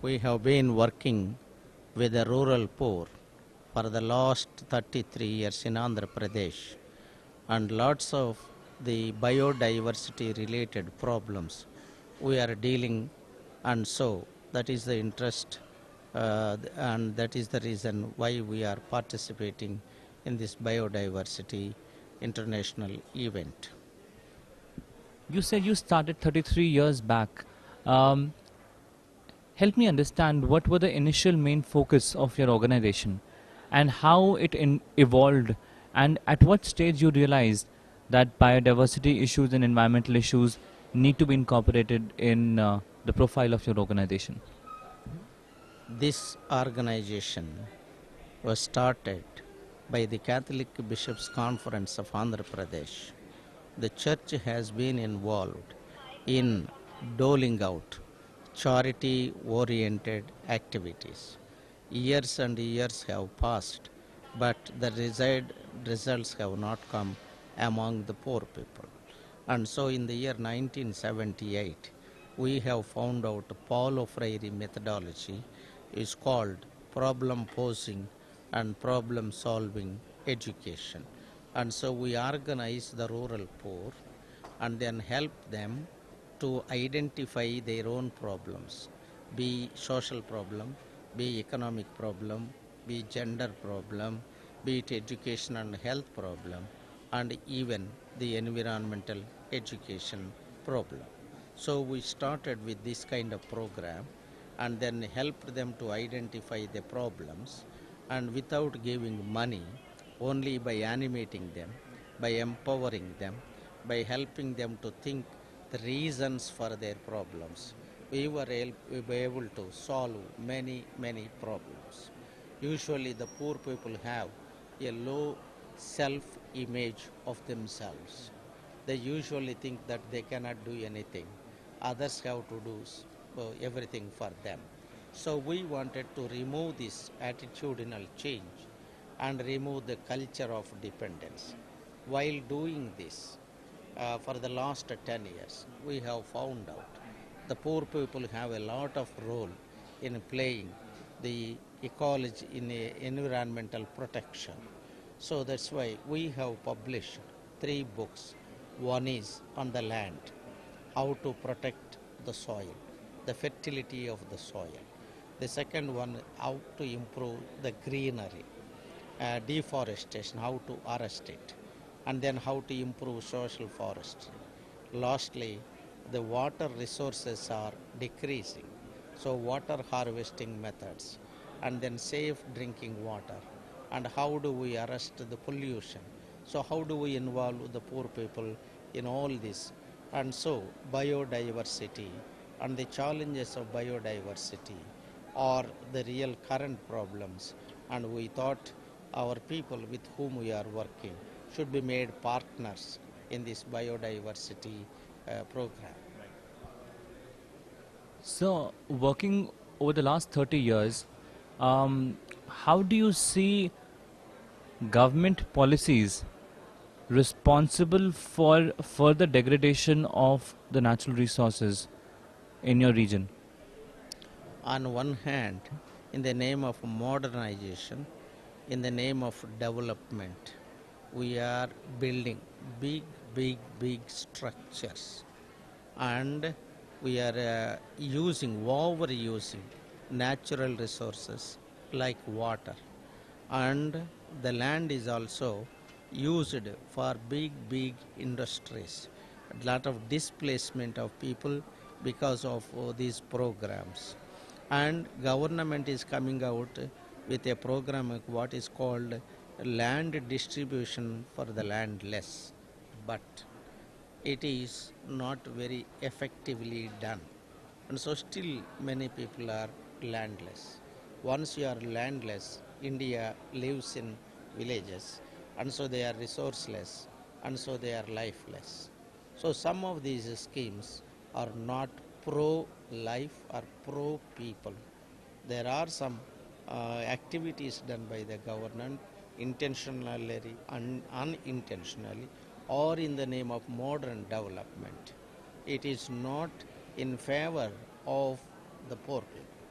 We have been working with the rural poor for the last 33 years in Andhra Pradesh, and lots of the biodiversity related problems we are dealing, and so that is the interest and that is the reason why we are participating in this biodiversity international event. You said you started 33 years back. Um, Help me understand what were the initial main focus of your organization and how it evolved, and at what stage you realized that biodiversity issues and environmental issues need to be incorporated in the profile of your organization. This organization was started by the Catholic Bishops' Conference of Andhra Pradesh. The church has been involved in doling out charity oriented activities. Years and years have passed, but the desired results have not come among the poor people. And so in the year 1978, we have found out Paulo Freire methodology is called problem posing and problem solving education. And so we organize the rural poor and then help them to identify their own problems, be social problem, be economic problem, be gender problem, be it education and health problem, and even the environmental education problem. So we started with this kind of program and then helped them to identify the problems, and without giving money, only by animating them, by empowering them, by helping them to think the reasons for their problems, we were able to solve many problems. Usually the poor people have a low self-image of themselves. They usually think that they cannot do anything. Others have to do everything for them. So we wanted to remove this attitudinal change and remove the culture of dependence. While doing this, for the last 10 years, we have found out the poor people have a lot of role in playing the ecology in environmental protection. So that's why we have published 3 books. One is on the land, how to protect the soil, the fertility of the soil. The second one, how to improve the greenery, deforestation, how to arrest it, and then how to improve social forestry. Lastly, the water resources are decreasing, so water harvesting methods, and then safe drinking water, and how do we arrest the pollution. So how do we involve the poor people in all this? And so biodiversity and the challenges of biodiversity are the real current problems, and we thought our people with whom we are working should be made partners in this biodiversity program. So, working over the last 30 years, how do you see government policies responsible for further degradation of the natural resources in your region? On one hand, in the name of modernization, in the name of development, we are building big structures, and we are overusing natural resources like water, and the land is also used for big industries. A lot of displacement of people because of these programs, and government is coming out with a program of what is called land distribution for the landless, but it is not very effectively done, and so still many people are landless. Once you are landless, India lives in villages, and so they are resourceless, and so they are lifeless. So some of these schemes are not pro life or pro people. There are some activities done by the government intentionally and unintentionally, or in the name of modern development. It is not in favor of the poor people.